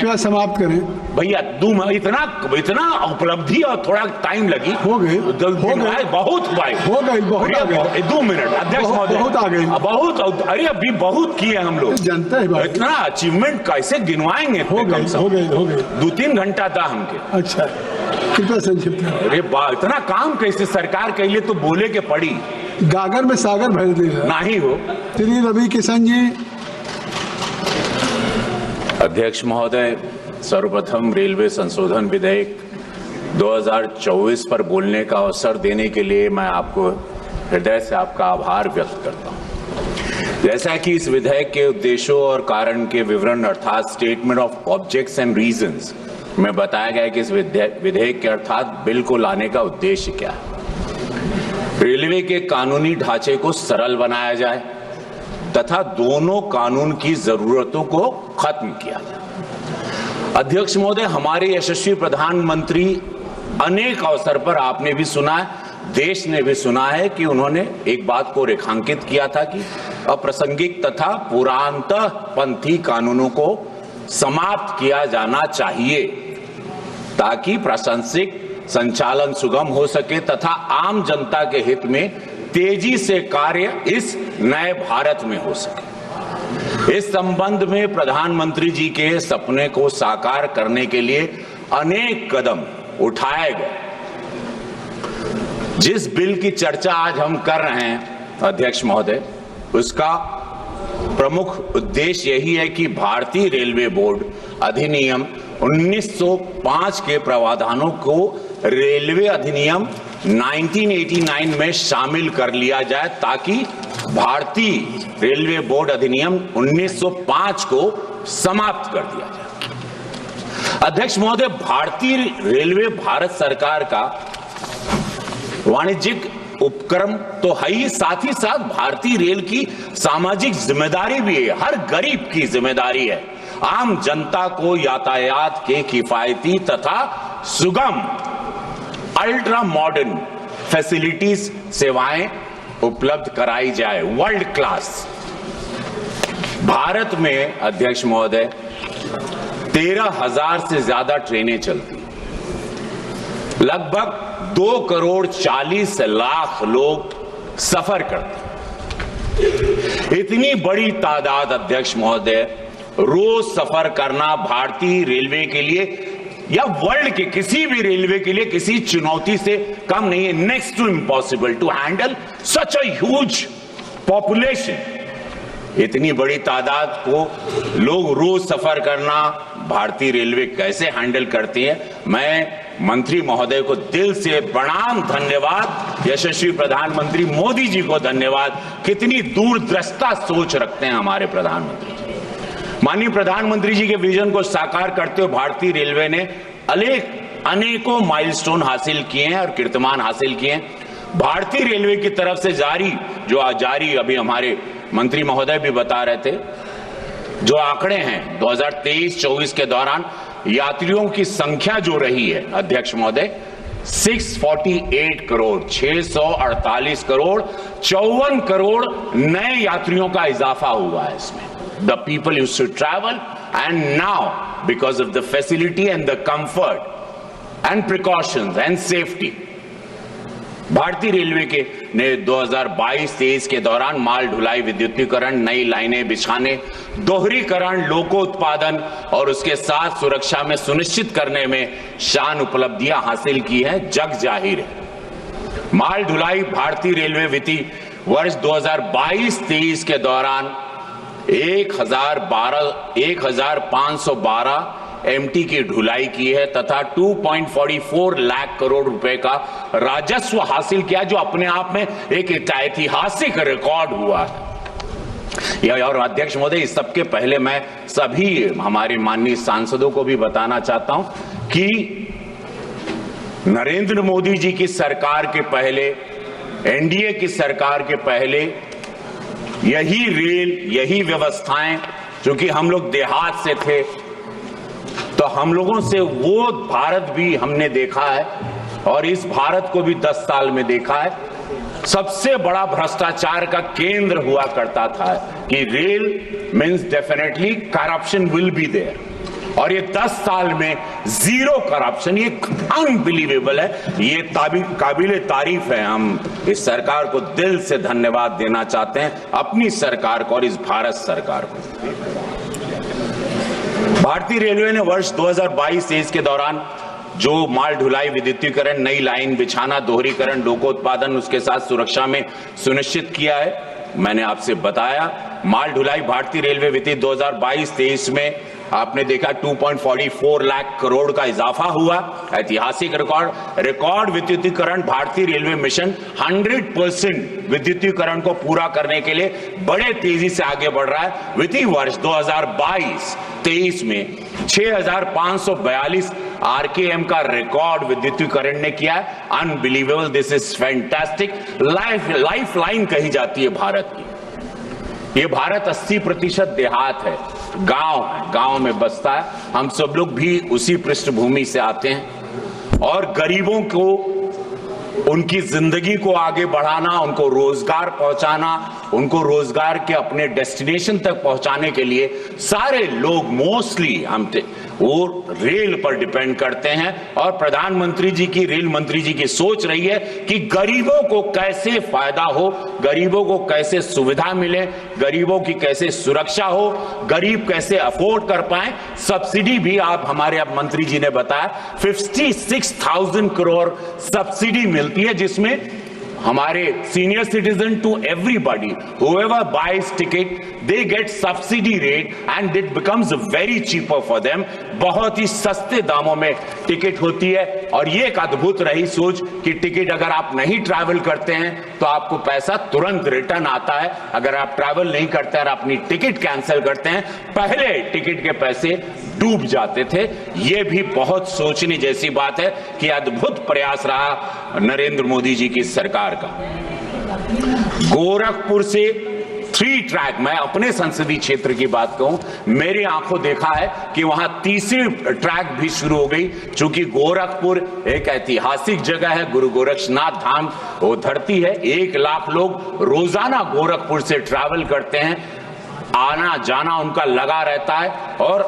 कृपया समाप्त करें भैया। इतना उपलब्धि और थोड़ा टाइम लगी, हो गए बहुत हुआ हो गए बहुत आ गए 2 मिनट अध्यक्ष महोदय, बहुत आ गए बहुत। अरे अभी बहुत किए हम लोग, जनता है भाई, इतना अचीवमेंट कैसे गिनवाएंगे? हो गए 2-3 घंटा था हमके। अच्छा कृपया संक्षिप्त करें। अरे इतना काम कैसे सरकार के लिए तो बोले के पड़ी, गागर में सागर भर दे नहीं हो। श्री रवि किशन जी। अध्यक्ष महोदय, सर्वप्रथम रेलवे संशोधन विधेयक 2024 पर बोलने का अवसर देने के लिए मैं आपको हृदय से आपका आभार व्यक्त करता हूं। जैसा कि इस विधेयक के उद्देश्यों और कारण के विवरण अर्थात statement of objects and reasons में बताया गया कि इस विधेयक के अर्थात बिल को लाने का उद्देश्य क्या है। रेलवे के कानूनी ढांचे को सरल बनाया जाए तथा दोनों कानून की जरूरतों को खत्म किया जाए। अध्यक्ष महोदय, हमारे यशस्वी प्रधानमंत्री अनेक अवसर पर आपने भी सुना है, देश ने भी सुना है कि उन्होंने एक बात को रेखांकित किया था कि अप्रासंगिक तथा पुरातनपंथी कानूनों को समाप्त किया जाना चाहिए ताकि प्रशासनिक संचालन सुगम हो सके तथा आम जनता के हित में तेजी से कार्य इस नए भारत में हो सके। इस संबंध में प्रधानमंत्री जी के सपने को साकार करने के लिए अनेक कदम उठाए गए। जिस बिल की चर्चा आज हम कर रहे हैं अध्यक्ष महोदय, उसका प्रमुख उद्देश्य यही है कि भारतीय रेलवे बोर्ड अधिनियम 1905 के प्रावधानों को रेलवे अधिनियम 1989 में शामिल कर लिया जाए ताकि भारतीय रेलवे बोर्ड अधिनियम 1905 को समाप्त कर दिया जाए। अध्यक्ष महोदय, भारतीय रेलवे भारत सरकार का वाणिज्यिक उपक्रम तो है ही, साथ ही साथ भारतीय रेल की सामाजिक जिम्मेदारी भी है। हर गरीब की जिम्मेदारी है आम जनता को यातायात के किफायती तथा सुगम अल्ट्रा मॉडर्न फैसिलिटीज सेवाएं उपलब्ध कराई जाए, वर्ल्ड क्लास। भारत में अध्यक्ष महोदय 13,000 से ज्यादा ट्रेनें चलती, लगभग 2,40,00,000 लोग सफर करते। इतनी बड़ी तादाद अध्यक्ष महोदय रोज सफर करना भारतीय रेलवे के लिए या वर्ल्ड के किसी भी रेलवे के लिए किसी चुनौती से कम नहीं है। Next to impossible to handle such a huge population. इतनी बड़ी तादाद को लोग रोज सफर करना भारतीय रेलवे कैसे हैंडल करती है। मैं मंत्री महोदय को दिल से प्रणाम, धन्यवाद। यशस्वी प्रधानमंत्री मोदी जी को धन्यवाद। कितनी दूरदृष्टा सोच रखते हैं हमारे प्रधानमंत्री। माननीय प्रधानमंत्री जी के विजन को साकार करते हुए भारतीय रेलवे ने अनेकों माइलस्टोन हासिल किए हैं और कीर्तिमान हासिल किए हैं। भारतीय रेलवे की तरफ से जारी अभी हमारे मंत्री महोदय भी बता रहे थे, जो आंकड़े हैं 2023-24 के दौरान यात्रियों की संख्या जो रही है अध्यक्ष महोदय 648 करोड़, 648 करोड़, 54 करोड़ नए यात्रियों का इजाफा हुआ है इसमें। The people used to travel and now because of the facility and the comfort and precautions and safety, भारतीय रेलवे के ने 2022-23 के दौरान माल ढुलाई, विद्युतीकरण, नई लाइनें बिछाने, दोहरीकरण, लोकोत्पादन और उसके साथ सुरक्षा में सुनिश्चित करने में शान उपलब्धियां हासिल की हैं, जग जाहिर है। माल ढुलाई भारतीय रेलवे वित्तीय वर्ष 2022-23 के दौरान 1,512 एमटी की ढुलाई की है तथा 2.44 लाख करोड़ रुपए का राजस्व हासिल किया, जो अपने आप में एक ऐतिहासिक रिकॉर्ड हुआ है। और अध्यक्ष महोदय, इस सबके पहले मैं सभी हमारे माननीय सांसदों को भी बताना चाहता हूं कि नरेंद्र मोदी जी की सरकार के पहले, एनडीए की सरकार के पहले यही रेल, यही व्यवस्थाएं, क्योंकि हम लोग देहात से थे तो हम लोगों से वो भारत भी हमने देखा है और इस भारत को भी 10 साल में देखा है। सबसे बड़ा भ्रष्टाचार का केंद्र हुआ करता था कि rail means definitely corruption will be there. और ये 10 साल में जीरो करप्शन, ये अनबिलीवेबल है, ये काबिले तारीफ है। हम इस सरकार को दिल से धन्यवाद देना चाहते हैं, अपनी सरकार को और इस भारत सरकार को। भारतीय रेलवे ने वर्ष 2022-23 के दौरान जो माल ढुलाई, विद्युतीकरण, नई लाइन बिछाना, दोहरीकरण, लोकोत्पादन, उसके साथ सुरक्षा में सुनिश्चित किया है। मैंने आपसे बताया माल ढुलाई भारतीय रेलवे वित्तीय 2022-23 में आपने देखा 2.44 लाख करोड़ का इजाफा हुआ, ऐतिहासिक रिकॉर्ड विद्युतीकरण। भारतीय रेलवे मिशन 100% विद्युतीकरण को पूरा करने के लिए बड़े तेजी से आगे बढ़ रहा है। वित्तीय वर्ष 2022-23 में 6,542 आरकेएम का रिकॉर्ड विद्युतीकरण ने किया है। Unbelievable, this is fantastic. Life line कही जाती है भारत की। ये भारत 80% देहात है, गांव में बसता है। हम सब लोग भी उसी पृष्ठभूमि से आते हैं और गरीबों को, उनकी जिंदगी को आगे बढ़ाना, उनको रोजगार पहुंचाना, उनको रोजगार के अपने डेस्टिनेशन तक पहुंचाने के लिए सारे लोग मोस्टली वो रेल पर डिपेंड करते हैं। और प्रधानमंत्री जी की, रेल मंत्री जी की सोच रही है कि गरीबों को कैसे फायदा हो, गरीबों को कैसे सुविधा मिले, गरीबों की कैसे सुरक्षा हो, गरीब कैसे अफोर्ड कर पाए। सब्सिडी भी आप, हमारे अब मंत्री जी ने बताया 56,000 करोड़ सब्सिडी मिलती है, जिसमें हमारे senior citizen to everybody, whoever buys ticket, they get subsidy rate and it becomes very cheaper for them। बहुत ही सस्ते दामों में टिकट होती है। और ये एक अद्भुत रही सोच कि टिकट अगर आप नहीं ट्रैवल करते हैं तो आपको पैसा तुरंत रिटर्न आता है। अगर आप ट्रैवल नहीं करते और अपनी टिकट कैंसिल करते हैं, पहले टिकट के पैसे डूब जाते थे। ये भी बहुत सोचने जैसी बात है कि अद्भुत प्रयास रहा नरेंद्र मोदी जी की सरकार का। गोरखपुर से 3 ट्रैक, मैं अपने संसदीय क्षेत्र की बात कहूं, मेरी आंखों देखा है कि वहां तीसरी ट्रैक भी शुरू हो गई। चूंकि गोरखपुर एक ऐतिहासिक जगह है, गुरु गोरक्षनाथ धाम वो धरती है। 1 लाख लोग रोजाना गोरखपुर से ट्रैवल करते हैं, आना जाना उनका लगा रहता है। और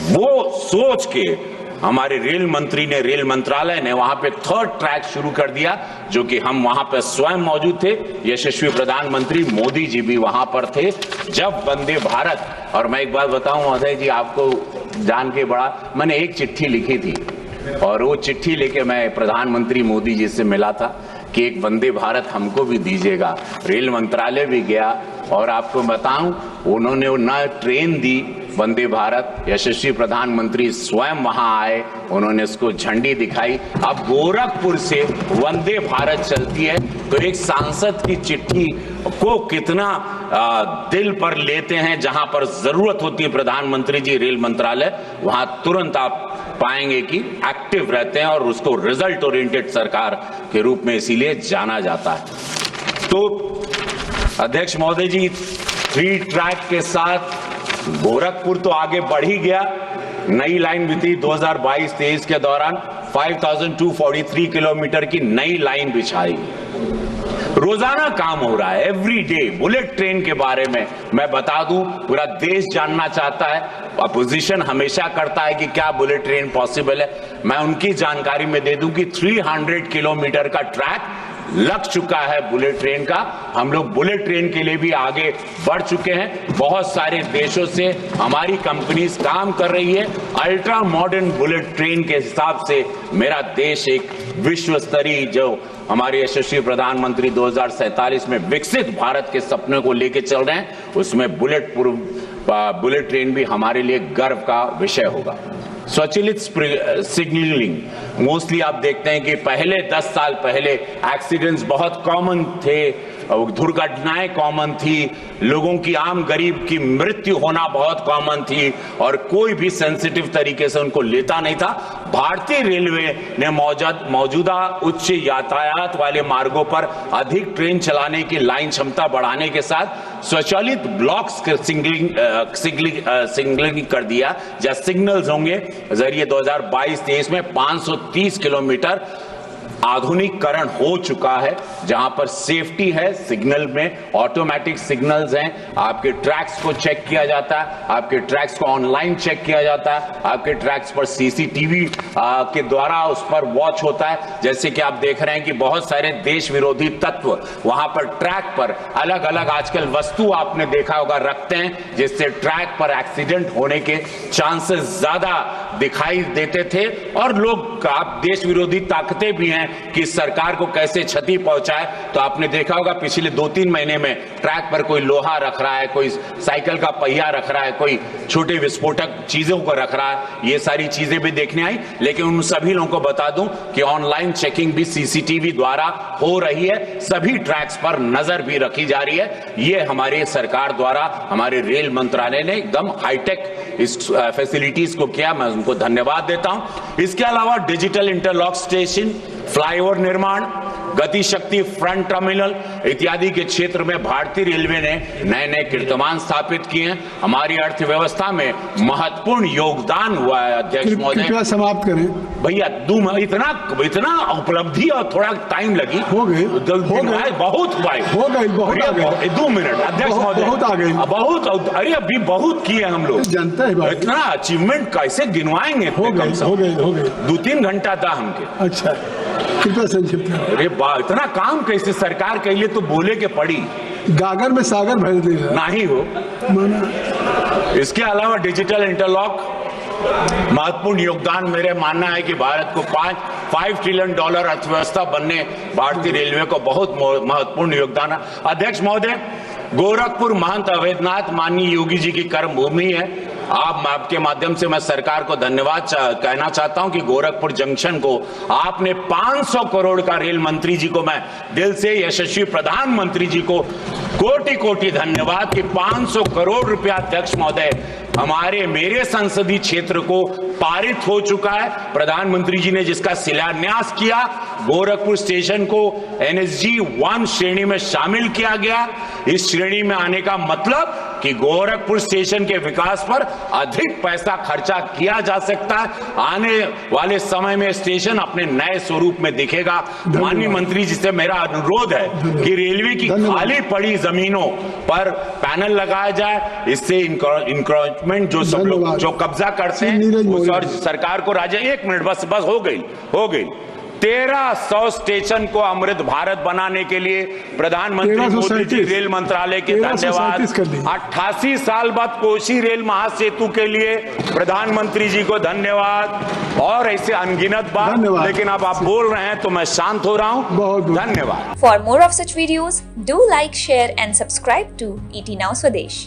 वो सोच के हमारे रेल मंत्री ने, रेल मंत्रालय ने वहां पे 3rd ट्रैक शुरू कर दिया, जो कि हम वहां पे स्वयं मौजूद थे। यशस्वी प्रधानमंत्री मोदी जी भी वहां पर थे जब वंदे भारत। और मैं एक बात बताऊं महोदय जी, आपको जान के बड़ा, मैंने एक चिट्ठी लिखी थी और वो चिट्ठी लेके मैं प्रधानमंत्री मोदी जी से मिला था कि एक वंदे भारत हमको भी दीजिएगा। रेल मंत्रालय भी गया और आपको बताऊं, उन्होंने न ट्रेन दी वंदे भारत, यशस्वी प्रधानमंत्री स्वयं वहां आए, उन्होंने उसको झंडी दिखाई। अब गोरखपुर से वंदे भारत चलती है तो एक सांसद की चिट्ठी को कितना दिल पर लेते हैं। जहां पर जरूरत होती है प्रधानमंत्री जी, रेल मंत्रालय, वहां तुरंत आप पाएंगे कि एक्टिव रहते हैं और उसको रिजल्ट ओरिएंटेड सरकार के रूप में इसीलिए जाना जाता है। तो अध्यक्ष महोदय जी, 3 ट्रैक के साथ गोरखपुर तो आगे बढ़ ही गया। नई लाइन वित्तीय 2022-23 के दौरान 5,243 किलोमीटर की नई लाइन बिछाई। रोजाना काम हो रहा है, एवरी डे। बुलेट ट्रेन के बारे में मैं बता दूं, पूरा देश जानना चाहता है, अपोजिशन हमेशा करता है कि क्या बुलेट ट्रेन पॉसिबल है। मैं उनकी जानकारी में दे दूं कि 300 किलोमीटर का ट्रैक लग चुका है बुलेट ट्रेन का। हम लोग बुलेट ट्रेन के लिए भी आगे बढ़ चुके हैं। बहुत सारे देशों से हमारी कंपनीज काम कर रही है। अल्ट्रा मॉडर्न बुलेट ट्रेन के हिसाब से मेरा देश एक विश्व स्तरीय, जो हमारे यशस्वी प्रधानमंत्री 2047 में विकसित भारत के सपने को लेके चल रहे हैं, उसमें बुलेट ट्रेन भी हमारे लिए गर्व का विषय होगा। स्वचालित सिग्नलिंग, मोस्टली आप देखते हैं कि पहले 10 साल पहले एक्सीडेंट्स बहुत कॉमन थे, दुर्घटनाएं कॉमन थी, लोगों की, आम गरीब की मृत्यु होना बहुत कॉमन थी और कोई भी सेंसिटिव तरीके से उनको लेता नहीं था। भारतीय रेलवे ने मौजूदा उच्च यातायात वाले मार्गों पर अधिक ट्रेन चलाने की लाइन क्षमता बढ़ाने के साथ स्वचालित ब्लॉक्स सिग्नलिंग कर दिया, जहां सिग्नल्स होंगे जरिए 2022-23 में 530 किलोमीटर आधुनिकीकरण हो चुका है, जहां पर सेफ्टी है, सिग्नल में ऑटोमेटिक सिग्नल्स हैं, आपके ट्रैक्स को चेक किया जाता है, आपके ट्रैक्स को ऑनलाइन चेक किया जाता है, आपके ट्रैक्स पर सीसीटीवी के द्वारा उस पर वॉच होता है। जैसे कि आप देख रहे हैं कि बहुत सारे देश विरोधी तत्व वहां पर ट्रैक पर अलग अलग आजकल वस्तु आपने देखा होगा रखते हैं, जिससे ट्रैक पर एक्सीडेंट होने के चांसेस ज्यादा दिखाई देते थे। और लोग आप देश विरोधी ताकतें भी हैं कि सरकार को कैसे क्षति पहुंचाए। तो आपने देखा होगा पिछले 2-3 महीने में ट्रैक पर कोई लोहा रख रहा है, कोई साइकिल का पहिया रख रहा है, कोई छोटे विस्फोटक चीजों को रख रहा है, ये सारी चीजें भी देखने आई। लेकिन उन सभी लोगों को बता दूं कि ऑनलाइन चेकिंग भी सीसीटीवी द्वारा हो रही है, सभी ट्रैक्स पर नजर भी रखी जा रही है। ये हमारे सरकार द्वारा, हमारे रेल मंत्रालय ने एकदम हाईटेक इस फैसिलिटीज को किया, मैं उनको धन्यवाद देता हूं। इसके अलावा डिजिटल इंटरलॉक स्टेशन, फ्लाईओवर निर्माण, गति शक्ति फ्रंट टर्मिनल इत्यादि के क्षेत्र में भारतीय रेलवे ने नए नए कीर्तिमान स्थापित किए हैं। हमारी अर्थव्यवस्था में महत्वपूर्ण योगदान हुआ है। अध्यक्ष महोदय, कृपया समाप्त करें। भैया इतना उपलब्धि और थोड़ा टाइम लगी, हो गए बहुत हुआ है। हो गई, बहुत आ गए। 2 मिनट अध्यक्ष महोदय, बहुत आ गई, बहुत। अरे अभी बहुत किए हम लोग, जनता है बात। इतना अचीवमेंट कैसे गिनवाएंगे? हो गए 2-3 घंटा था हमके। अच्छा, कृपया संक्षिप्त करें। अरे इतना काम कैसे सरकार के लिए तो बोले के पड़ी, गागर में सागर भर देगा नहीं हो माना। इसके अलावा डिजिटल इंटरलॉक महत्वपूर्ण योगदान, मेरे मानना है कि भारत को $5 ट्रिलियन अर्थव्यवस्था बनने भारतीय रेलवे को बहुत महत्वपूर्ण योगदान है। अध्यक्ष महोदय, गोरखपुर महंत अवैधनाथ माननीय योगी जी की कर्म भूमि है। आपके माध्यम से मैं सरकार को धन्यवाद कहना चाहता हूं कि गोरखपुर जंक्शन को आपने 500 करोड़ का, रेल मंत्री जी को मैं दिल से, यशस्वी प्रधानमंत्री जी को कोटि कोटि धन्यवाद कि 500 करोड़ रुपया अध्यक्ष महोदय मेरे संसदीय क्षेत्र को पारित हो चुका है। प्रधानमंत्री जी ने जिसका शिलान्यास किया, गोरखपुर स्टेशन को NSG 1 श्रेणी में शामिल किया गया। इस श्रेणी में आने का मतलब कि गोरखपुर स्टेशन के विकास पर अधिक पैसा खर्चा किया जा सकता है। आने वाले समय में स्टेशन अपने नए स्वरूप में दिखेगा। माननीय मंत्री जी से मेरा अनुरोध है कि रेलवे की खाली पड़ी जमीनों पर पैनल लगाया जाए, इससे इंक्रोचमेंट जो सब लोग जो कब्जा करते हैं और सरकार को राज्य 1 मिनट बस हो गई 1300 स्टेशन को अमृत भारत बनाने के लिए प्रधानमंत्री मोदी जी, रेल मंत्रालय के धन्यवाद। 88 साल बाद कोसी रेल महासेतु के लिए प्रधानमंत्री जी को धन्यवाद। और ऐसे अनगिनत बात, लेकिन अब आप बोल रहे हैं तो मैं शांत हो रहा हूं। धन्यवाद। For more of such videos, do like, share and subscribe to ET Now Swadesh।